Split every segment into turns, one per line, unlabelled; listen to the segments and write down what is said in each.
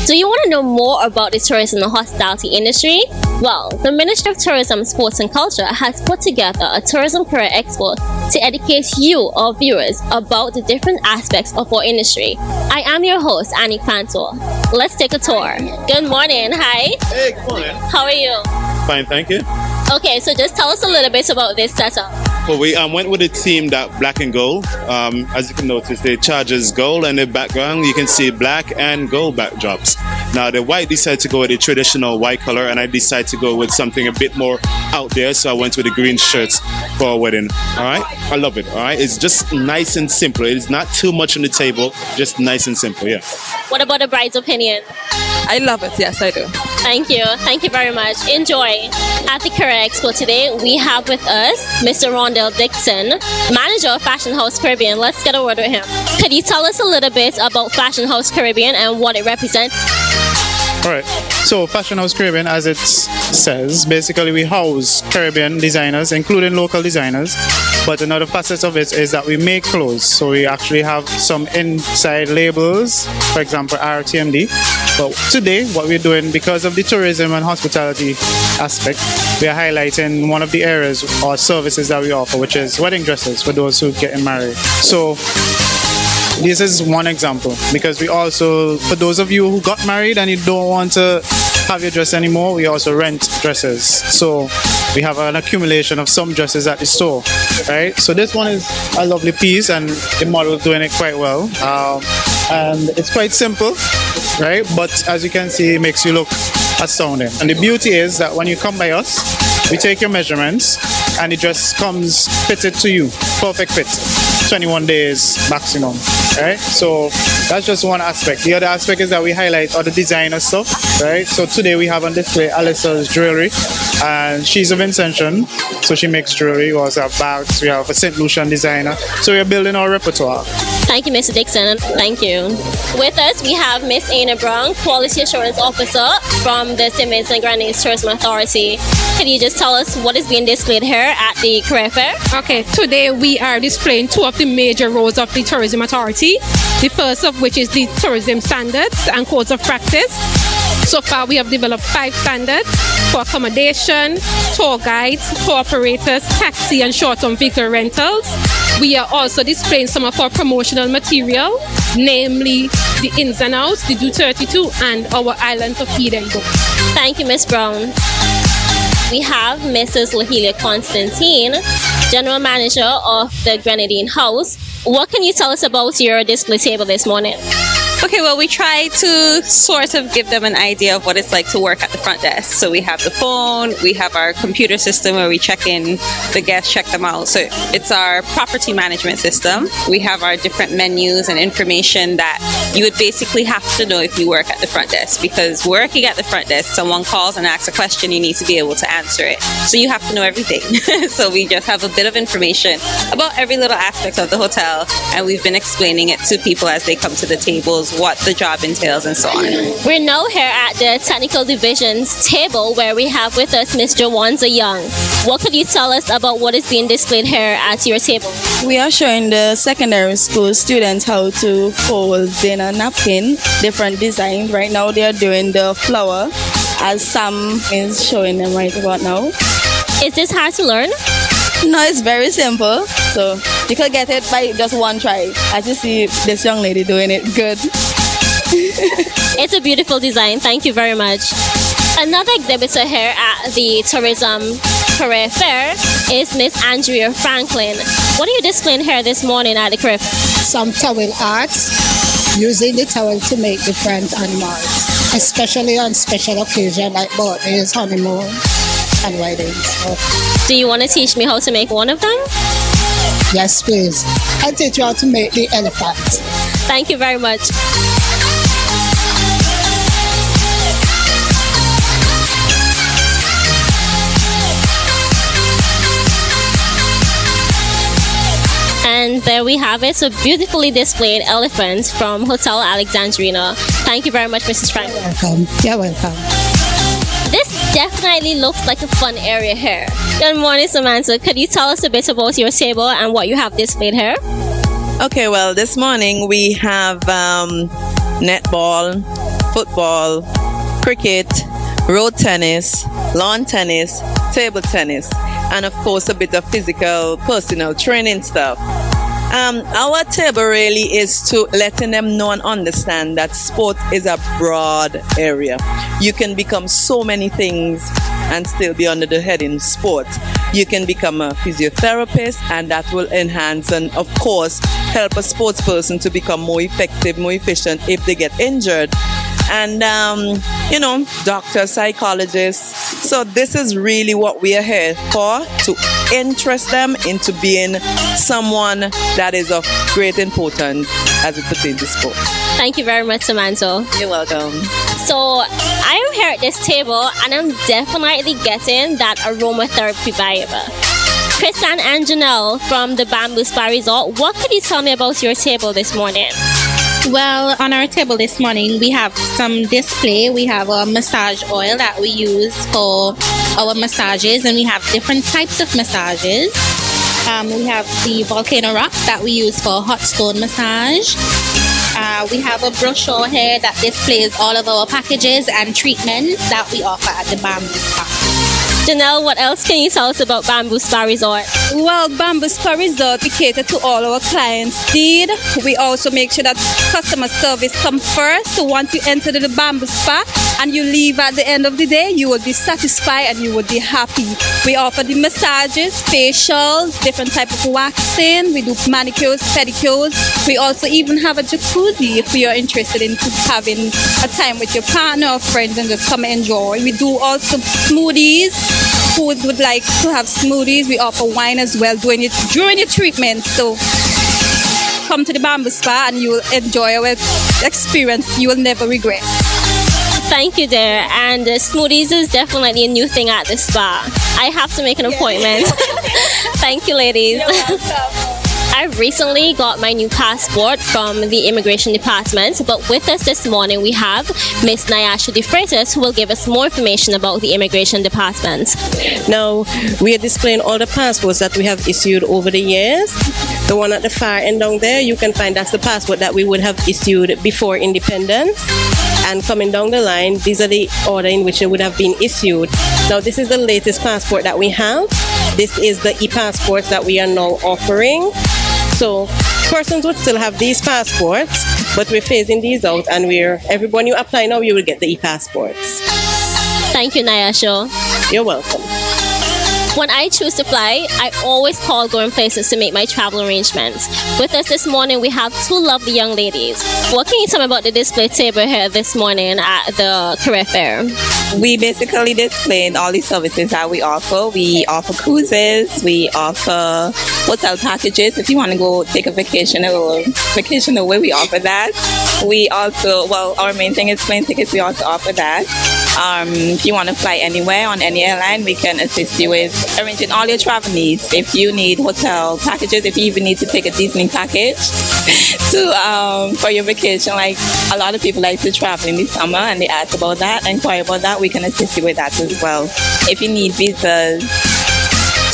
Do you want to know more about the tourism and hospitality industry? Well, the Ministry of Tourism, Sports and Culture has put together a Tourism Career Expo to educate you, our viewers, about the different aspects of our industry. I am your host, Anique Francois. Let's take a tour. Good morning. Hi.
Hey, good morning.
How are you?
Fine, thank you.
Okay, so just tell us a little bit about this setup.
Well, we went with a theme that black and gold. As you can notice, the charges gold, and the background you can see black and gold backdrops. Now the white decided to go with the traditional white color, and I decided to go with something a bit more out there, so I went with the green shirts for our wedding. All right, I love it. All right, it's just nice and simple. It's not too much on the table, just nice and simple. Yeah.
What about the bride's opinion?
I love it. Yes, I do.
Thank you. Thank you very much. Enjoy. At the Career Expo today, we have with us Mr. Rondell Dixon, manager of Fashion House Caribbean. Let's get a word with him. Could you tell us a little bit about Fashion House Caribbean and what it represents?
All right. So Fashion House Caribbean, as it says, basically we house Caribbean designers, including local designers. But another facet of it is that we make clothes. So we actually have some inside labels, for example, RTMD. But today, what we're doing, because of the tourism and hospitality aspect, we are highlighting one of the areas or services that we offer, which is wedding dresses for those who are getting married. So this is one example, because we also, for those of you who got married and you don't want to have your dress anymore, we also rent dresses. So we have an accumulation of some dresses at the store, right? So this one is a lovely piece, and the model is doing it quite well. And it's quite simple, right? But as you can see, it makes you look astounding. And the beauty is that when you come by us, we take your measurements and the dress comes fitted to you, perfect fit, 21 days maximum, right? So that's just one aspect. The other aspect is that we highlight other designer stuff, right? So today we have on display Alyssa's jewelry, and she's a Vincentian, so she makes jewelry. We also have bags, we have a St. Lucian designer, so we're building our repertoire.
Thank you, Mr. Dixon. Thank you. With us, we have Miss Anna Brown, Quality Assurance Officer from the Simmons and Grenades Tourism Authority. Can you just tell us what is being displayed here at the career fair?
Okay, today we are displaying two of the major roles of the Tourism Authority. The first of which is the tourism standards and codes of practice. So far, we have developed 5 standards for accommodation, tour guides, tour operators, taxi and short-term vehicle rentals. We are also displaying some of our promotional material, namely the ins and outs, the Do 32 and our Islands of Eden book.
Thank you, Miss Brown. We have Mrs. Laela Constantine, General Manager of the Grenadine House. What can you tell us about your display table this morning?
Okay, well, we try to sort of give them an idea of what it's like to work at the front desk. So we have the phone, we have our computer system where we check in the guests, check them out. So it's our property management system. We have our different menus and information that you would basically have to know if you work at the front desk, because working at the front desk, someone calls and asks a question, you need to be able to answer it. So you have to know everything. So we just have a bit of information about every little aspect of the hotel, and we've been explaining it to people as they come to the tables, what the job entails and so on.
We're now here at the Technical Division's table where we have with us Ms. Jawanza Young. What could you tell us about what is being displayed here at your table?
We are showing the secondary school students how to fold in a napkin, different designs. Right now they are doing the flower, as Sam is showing them right about now.
Is this hard to learn?
No, it's very simple. So you could get it by just one try. As you see this young lady doing it good.
It's a beautiful design. Thank you very much. Another exhibitor here at the Tourism Career Fair is Miss Andrea Franklyn. What are you displaying here this morning at the career fair?
Some towel arts, using the towel to make different animals, especially on special occasions like birthdays, honeymoon, and weddings.
Do you want to teach me how to make one of them?
Yes, please. I'll teach you how to make the elephant.
Thank you very much. And there we have it, a beautifully displayed elephant from Hotel Alexandrina. Thank you very much, Mrs. Franklyn.
Welcome. You're welcome.
This definitely looks like a fun area here. Good morning, Samantha. Could you tell us a bit about your table and what you have displayed here?
Okay, well, this morning we have netball,
football, cricket, road tennis, lawn tennis, table tennis, and of course a bit of physical personal training stuff. Our table really is to letting them know and understand that sport is a broad area. You can become so many things and still be under the heading sport. You can become a physiotherapist, and that will enhance and of course help a sports person to become more effective, more efficient if they get injured. And doctors, psychologists. So this is really what we are here for, to interest them into being someone that is of great importance as it pertains to sport.
Thank you very much, Samantha.
You're welcome.
So I'm here at this table and I'm definitely getting that aromatherapy vibe. Kristen and Janelle from the Bamboo Spa Resort, what could you tell me about your table this morning?
Well, on our table this morning, we have some display. We have a massage oil that we use for our massages, and we have different types of massages. We have the volcano rock that we use for hot stone massage. We have a brochure here that displays all of our packages and treatments that we offer at the Bamboo Spa.
Janelle, what else can you tell us about Bamboo Spa Resort?
Well, Bamboo Spa Resort, we cater to all our clients' need. We also make sure that customer service comes first. So once you enter the Bamboo Spa and you leave at the end of the day, you will be satisfied and you will be happy. We offer the massages, facials, different type of waxing. We do manicures, pedicures. We also even have a jacuzzi if you are interested in having a time with your partner or friends and just come enjoy. We do also smoothies. Who would like to have smoothies? We offer wine as well during your treatment. So come to the Bamboo Spa and you will enjoy our experience. You will never regret.
Thank you, dear. And smoothies is definitely a new thing at the spa. I have to make an appointment. Thank you, ladies.
You're welcome.
I recently got my new passport from the immigration department, but with us this morning we have Miss Laela De Freitas, who will give us more information about the immigration department.
Now, we are displaying all the passports that we have issued over the years. The one at the far end down there, you can find that's the passport that we would have issued before independence. And coming down the line, these are the order in which it would have been issued. Now, this is the latest passport that we have. This is the e-passports that we are now offering. So persons would still have these passports, but we're phasing these out, and everyone you apply now, you will get the e-passports.
Thank you, Nayasho.
You're welcome.
When I choose to fly, I always call going places to make my travel arrangements. With us this morning, we have two lovely young ladies. What can you tell me about the display table here this morning at the career fair?
We basically displayed all the services that we offer. We offer cruises, we offer hotel packages. If you want to go take a vacation away, we offer that. We also, our main thing is plane tickets. We also offer that. If you want to fly anywhere on any airline, we can assist you with arranging all your travel needs. If you need hotel packages, if you even need to take a Disney package for your vacation, like a lot of people like to travel in the summer and they ask about that, inquire about that, we can assist you with that as well. If you need visas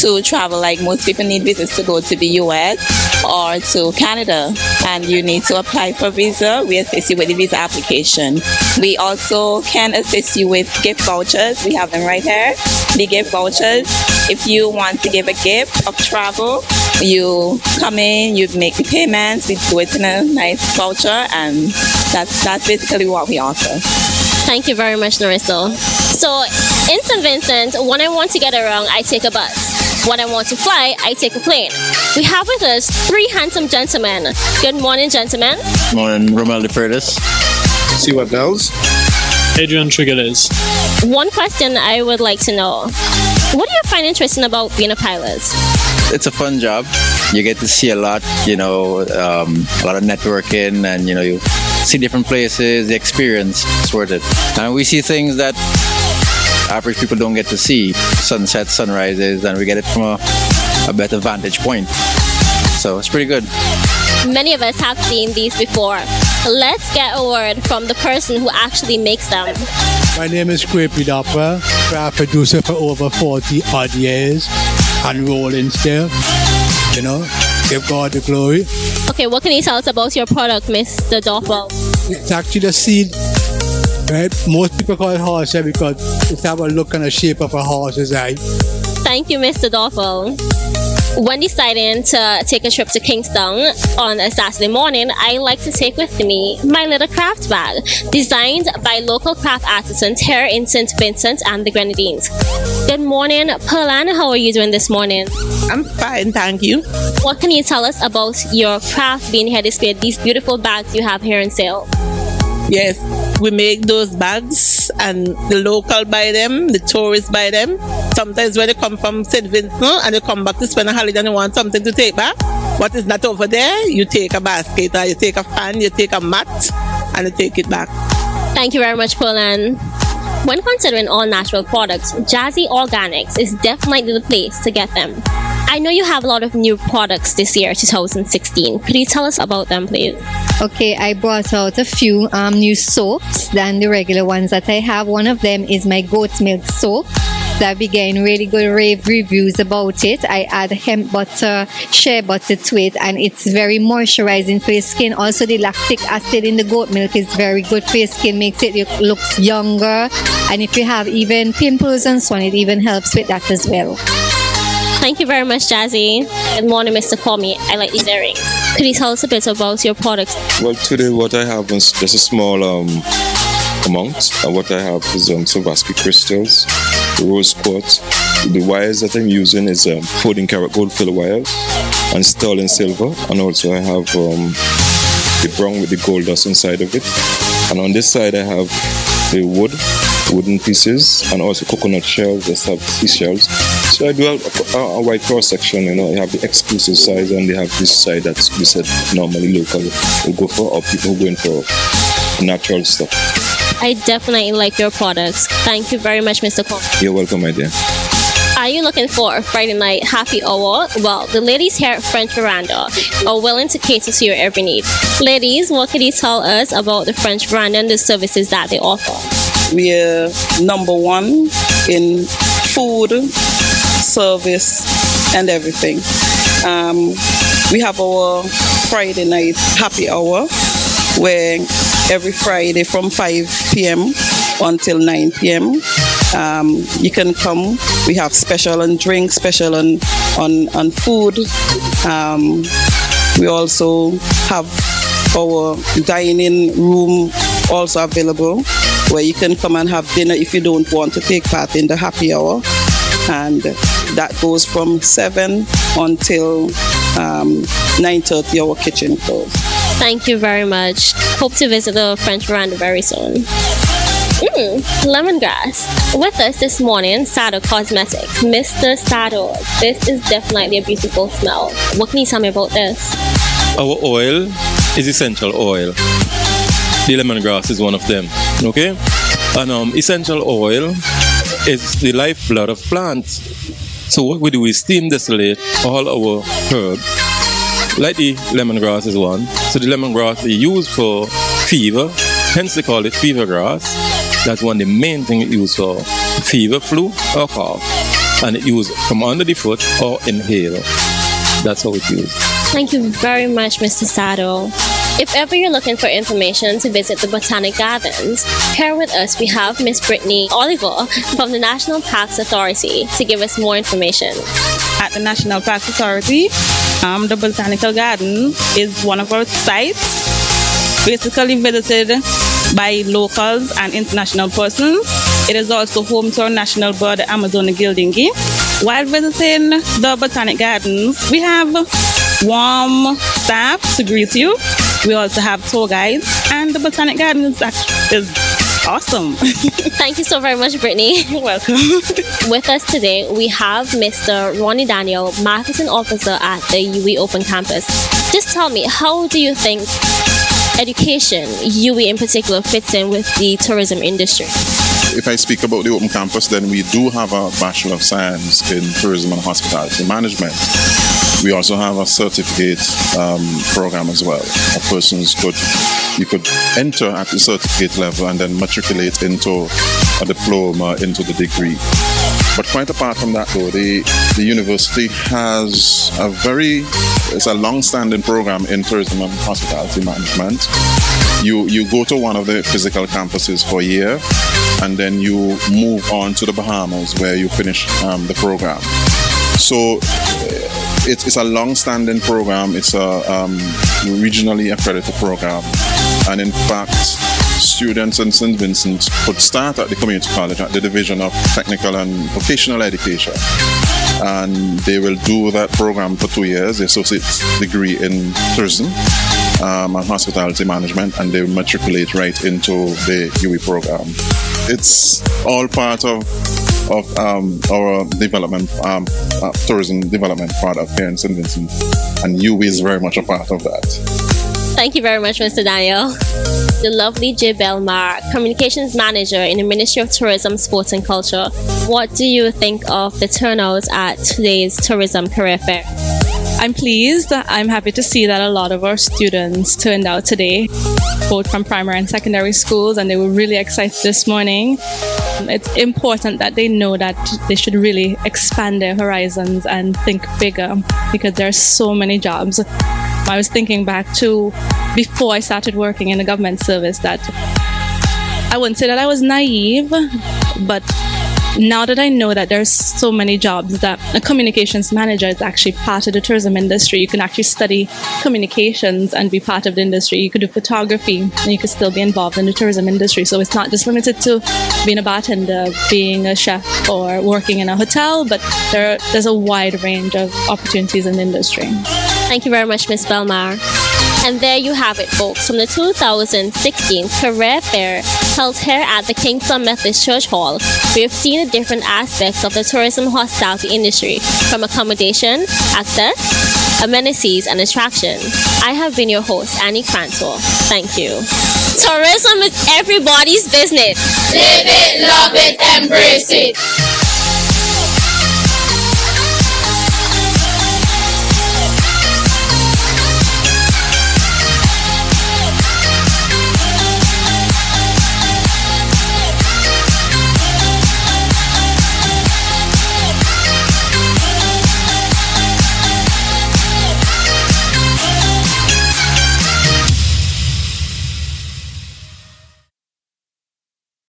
to travel, like most people need visas to go to the US or to Canada, and you need to apply for a visa, we assist you with the visa application. We also can assist you with gift vouchers. We have them right here. The gift vouchers, if you want to give a gift of travel, you come in, you make the payments, we do it in a nice voucher, and that's basically what we offer.
Thank you very much, Nerissa. So in St. Vincent, when I want to get around, I take a bus. When I want to fly, I take a plane. We have with us three handsome gentlemen. Good morning, gentlemen.
Morning, Rommel De Freitas.
See what else? Adrian Triggerles.
One question I would like to know. What do you find interesting about being a pilot?
It's a fun job. You get to see a lot, a lot of networking, and, you see different places, the experience, it's worth it. And we see things that average people don't get to see, sunsets, sunrises, and we get it from a better vantage point. So it's pretty good.
Many of us have seen these before. Let's get a word from the person who actually makes them.
My name is Keyon Constance. I've produced it for over 40 odd years and rolling still. Give God the glory.
Okay, what can you tell us about your product, Mr. Doffel?
It's actually a seed right? Most people call it horsehair because it's have a look and a shape of a horse's eye.
Thank you, Mr. Doffel. When deciding to take a trip to Kingstown on a Saturday morning, I like to take with me my little craft bag, designed by local craft artisans here in St. Vincent and the Grenadines. Good morning, Pearlan. How are you doing this morning?
I'm fine, thank you.
What can you tell us about your craft being here displayed, these beautiful bags you have here in sale?
Yes, we make those bags and the local buy them, the tourists buy them. Sometimes when they come from St. Vincent and they come back to spend a holiday and they want something to take back, what is not over there, you take a basket or you take a fan, you take a mat and you take it back.
Thank you very much, Pearlan. When considering all natural products, Jazzy Organics is definitely the place to get them. I know you have a lot of new products this year, 2016. Could you tell us about them, please?
Okay, I brought out a few new soaps than the regular ones that I have. One of them is my goat milk soap. I've been getting really good rave reviews about it. I add hemp butter, shea butter to it, and it's very moisturizing for your skin. Also, the lactic acid in the goat milk is very good for your skin, makes it look younger. And if you have even pimples and so on, it even helps with that as well.
Thank you very much, Jazzy. Good morning, Mr. Quammie. I like these earrings. Could you tell us a bit about your products?
Well, today what I have is just a small amount. And what I have is Swarovski crystals, rose quartz. The wires that I'm using is 14 karat gold filler wires and sterling silver. And also I have the brown with the gold dust inside of it. And on this side I have the wooden pieces and also coconut shells, just have seashells. So I do a wide cross section, you know. I have the exclusive size and they have this side that we said normally local will go for, or people going for natural stuff.
I definitely like your products. Thank you very much, Mr. Quammie.
You're welcome, my dear.
Are you looking for a Friday night happy hour? Well, the ladies here at French Veranda are willing to cater to your every need. Ladies, what can you tell us about the French Veranda and the services that they offer?
We are number one in food, service, and everything. We have our Friday night happy hour, where every Friday from 5 p.m. until 9 p.m. You can come. We have special on drinks, special on food. We also have our dining room also available, where you can come and have dinner if you don't want to take part in the happy hour. And that goes from 7 until 9:30, our kitchen closed.
Thank you very much. Hope to visit the French Veranda very soon. Lemongrass. With us this morning, Sardo Cosmetics. Mr. Sardo, this is definitely a beautiful smell. What can you tell me about this?
Our oil is essential oil. The lemongrass is one of them, okay? And essential oil is the lifeblood of plants. So what we do is steam distillate all our herbs, like the lemongrass is one. So the lemongrass is used for fever, hence they call it fever grass. That's one of the main things it's used for: fever, flu, or cough. And it's used from under the foot or inhale. That's how it's used.
Thank you very much, Mr. Sardo. If ever you're looking for information to visit the Botanic Gardens, here with us we have Miss Britney Oliver from the National Parks Authority to give us more information.
At the National Parks Authority, the Botanical Garden is one of our sites, basically visited by locals and international persons. It is also home to our national bird, the Amazonian gildingi. While visiting the Botanic Gardens, we have warm staff to greet you. We also have tour guides, and the Botanic Garden is awesome.
Thank you so very much, Britney.
You're welcome.
With us today, we have Mr. Ronnie Daniel, Marketing Officer at the UE Open Campus. Just tell me, how do you think education, UE in particular, fits in with the tourism industry?
If I speak about the Open Campus, then we do have a Bachelor of Science in Tourism and Hospitality Management. We also have a certificate program as well. You could enter at the certificate level and then matriculate into a diploma, into the degree. But quite apart from that though, the university has it's a long-standing program in tourism and hospitality management. You go to one of the physical campuses for a year, and then you move on to the Bahamas where you finish the program. So it's a long-standing program. It's a regionally accredited program, and in fact, students in St. Vincent could start at the community college at the Division of Technical and Vocational Education, and they will do that program for 2 years, the associate degree in tourism and hospitality management, and they matriculate right into the UE program. It's all part of our development, tourism development product here in St. Vincent, and UE is very much a part of that.
Thank you very much, Mr. Daniel. The lovely J. Belmar, Communications Manager in the Ministry of Tourism, Sports and Culture. What do you think of the turnout at today's Tourism Career Fair?
I'm pleased. I'm happy to see that a lot of our students turned out today, both from primary and secondary schools, and they were really excited this morning. It's important that they know that they should really expand their horizons and think bigger, because there are so many jobs. I was thinking back to before I started working in the government service that I wouldn't say that I was naive, but now that I know that there's so many jobs, that a communications manager is actually part of the tourism industry. You can actually study communications and be part of the industry. You could do photography and you could still be involved in the tourism industry. So it's not just limited to being a bartender, being a chef, or working in a hotel, but there's a wide range of opportunities in the industry.
Thank you very much, Ms. Belmar. And there you have it, folks, from the 2016 Career Fair held here at the Kingstown Methodist Church Hall. We have seen the different aspects of the tourism hospitality industry, from accommodation, access, amenities, and attractions. I have been your host, Anique Francois. Thank you. Tourism is everybody's business.
Live it, love it, embrace it.